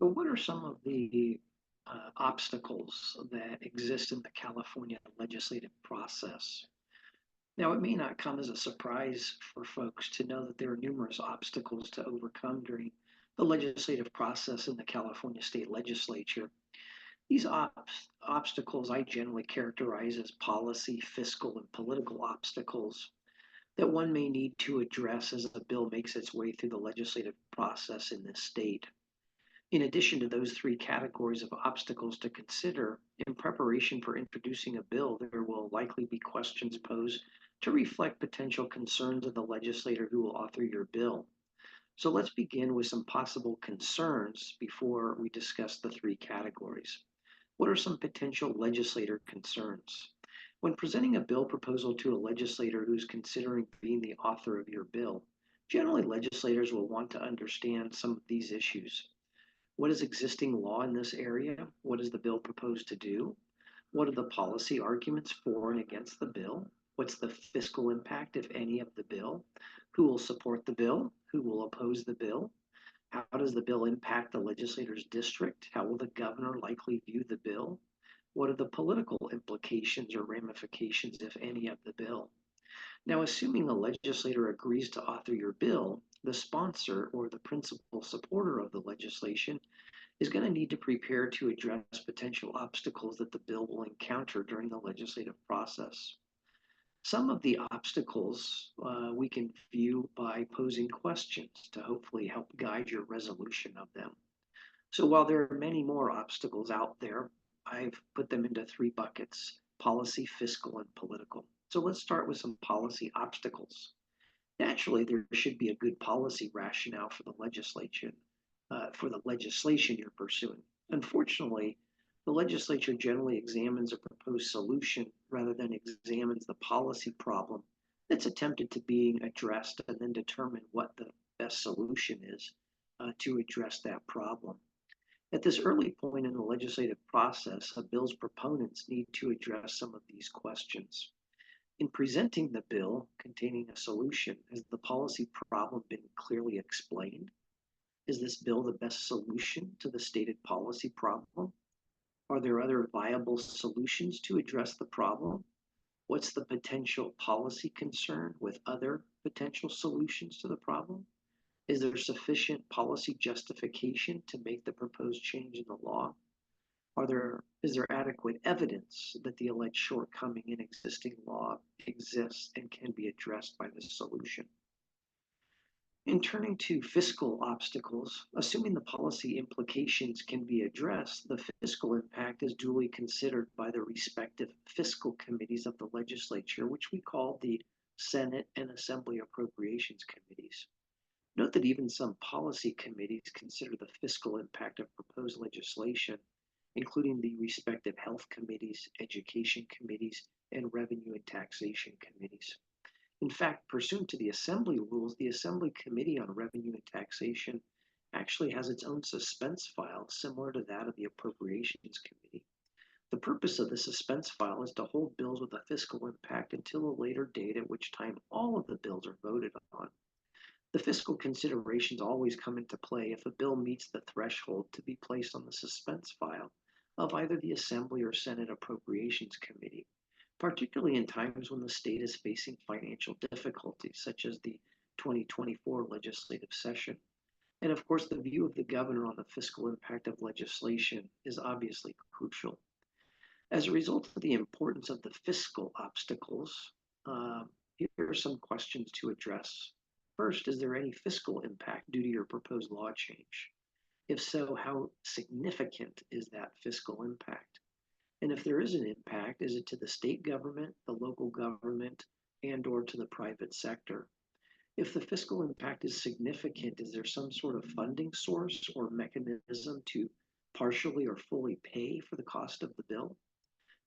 But what are some of the obstacles that exist in the California legislative process? Now, it may not come as a surprise for folks to know that there are numerous obstacles to overcome during the legislative process in the California state legislature. These obstacles I generally characterize as policy, fiscal, and political obstacles that one may need to address as a bill makes its way through the legislative process in this state. In addition to those three categories of obstacles to consider, in preparation for introducing a bill, there will likely be questions posed to reflect potential concerns of the legislator who will author your bill. So let's begin with some possible concerns before we discuss the three categories. What are some potential legislator concerns? When presenting a bill proposal to a legislator who's considering being the author of your bill, generally legislators will want to understand some of these issues. What is existing law in this area? What does the bill propose to do? What are the policy arguments for and against the bill? What's the fiscal impact, if any, of the bill? Who will support the bill? Who will oppose the bill? How does the bill impact the legislator's district? How will the governor likely view the bill? What are the political implications or ramifications, if any, of the bill? Now, assuming the legislator agrees to author your bill, the sponsor or the principal supporter of the legislation is going to need to prepare to address potential obstacles that the bill will encounter during the legislative process. Some of the obstacles we can view by posing questions to hopefully help guide your resolution of them. So while there are many more obstacles out there, I've put them into three buckets: policy, fiscal, and political. So let's start with some policy obstacles. Naturally, there should be a good policy rationale for the legislation, for the legislation you're pursuing. Unfortunately, the legislature generally examines a proposed solution rather than examines the policy problem that's attempted to being addressed and then determine what the best solution is to address that problem. At this early point in the legislative process, a bill's proponents need to address some of these questions. In presenting the bill containing a solution, has the policy problem been clearly explained? Is this bill the best solution to the stated policy problem? Are there other viable solutions to address the problem? What's the potential policy concern with other potential solutions to the problem? Is there sufficient policy justification to make the proposed change in the law? Is there adequate evidence that the alleged shortcoming in existing law exists and can be addressed by this solution? In turning to fiscal obstacles, assuming the policy implications can be addressed, the fiscal impact is duly considered by the respective fiscal committees of the legislature, which we call the Senate and Assembly Appropriations Committees. Note that even some policy committees consider the fiscal impact of proposed legislation, including the respective health committees, education committees, and revenue and taxation committees. In fact, pursuant to the Assembly rules, the Assembly Committee on Revenue and Taxation actually has its own suspense file similar to that of the Appropriations Committee. The purpose of the suspense file is to hold bills with a fiscal impact until a later date at which time all of the bills are voted on. The fiscal considerations always come into play if a bill meets the threshold to be placed on the suspense file of either the Assembly or Senate Appropriations Committee, particularly in times when the state is facing financial difficulties, such as the 2024 legislative session. And of course, the view of the governor on the fiscal impact of legislation is obviously crucial. As a result of the importance of the fiscal obstacles, here are some questions to address. First, is there any fiscal impact due to your proposed law change? If so, how significant is that fiscal impact? And if there is an impact, is it to the state government, the local government, and or to the private sector? If the fiscal impact is significant, is there some sort of funding source or mechanism to partially or fully pay for the cost of the bill?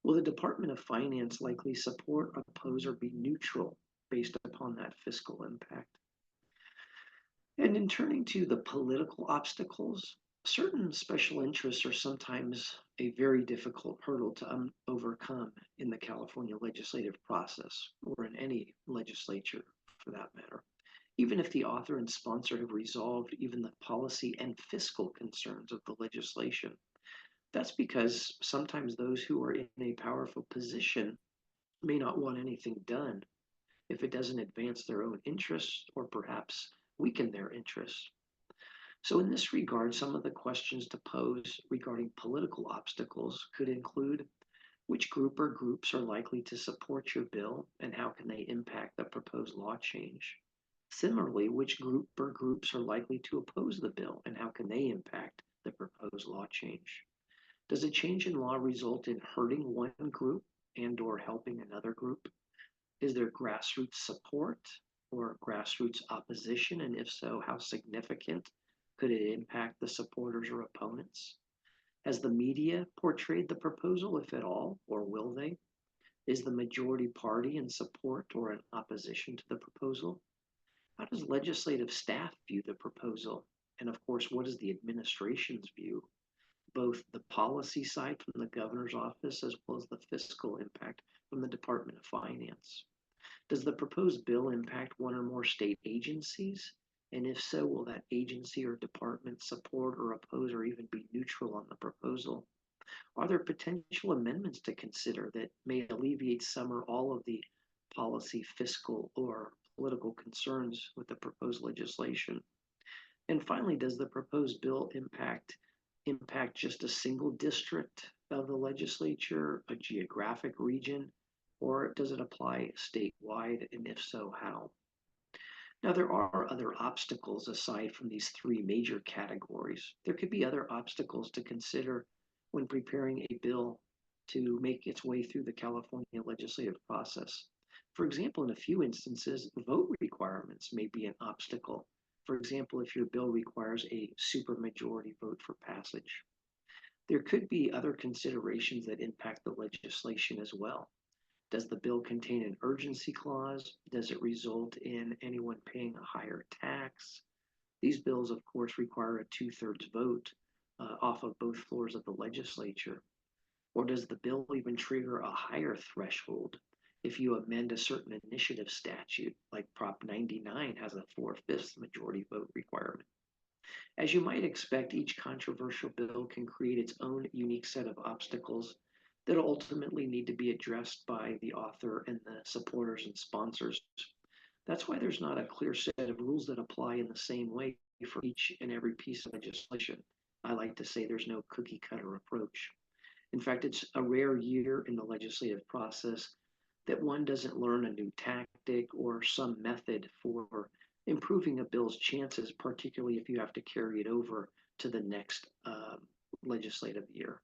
Will the Department of Finance likely support, oppose, or be neutral based upon that fiscal impact? And in turning to the political obstacles, certain special interests are sometimes a very difficult hurdle to overcome in the California legislative process, or in any legislature for that matter. even if the author and sponsor have resolved even the policy and fiscal concerns of the legislation. That's because sometimes those who are in a powerful position may not want anything done if it doesn't advance their own interests or perhaps weaken their interests. So, in this regard, some of the questions to pose regarding political obstacles could include: which group or groups are likely to support your bill and how can they impact the proposed law change? Similarly, which group or groups are likely to oppose the bill and how can they impact the proposed law change? Does a change in law result in hurting one group and or helping another group? Is there grassroots support or grassroots opposition? And if so, how significant could it impact the supporters or opponents? Has the media portrayed the proposal, if at all, or will they? Is the majority party in support or in opposition to the proposal? How does legislative staff view the proposal? And of course, what is the administration's view? Both the policy side from the governor's office as well as the fiscal impact from the Department of Finance. Does the proposed bill impact one or more state agencies? And if so, will that agency or department support or oppose or even be neutral on the proposal? Are there potential amendments to consider that may alleviate some or all of the policy, fiscal, or political concerns with the proposed legislation? And finally, does the proposed bill impact just a single district of the legislature, a geographic region, or does it apply statewide? And if so, how? Now, there are other obstacles aside from these three major categories. There could be other obstacles to consider when preparing a bill to make its way through the California legislative process. For example, in a few instances, vote requirements may be an obstacle. For example, if your bill requires a supermajority vote for passage. There could be other considerations that impact the legislation as well. Does the bill contain an urgency clause? Does it result in anyone paying a higher tax? These bills, of course, require a two-thirds vote off of both floors of the legislature. Or does the bill even trigger a higher threshold if you amend a certain initiative statute, like Prop 99 has a four-fifths majority vote requirement? As you might expect, each controversial bill can create its own unique set of obstacles that ultimately need to be addressed by the author and the supporters and sponsors. That's why there's not a clear set of rules that apply in the same way for each and every piece of legislation. I like to say there's no cookie cutter approach. In fact, it's a rare year in the legislative process that one doesn't learn a new tactic or some method for improving a bill's chances, particularly if you have to carry it over to the next legislative year.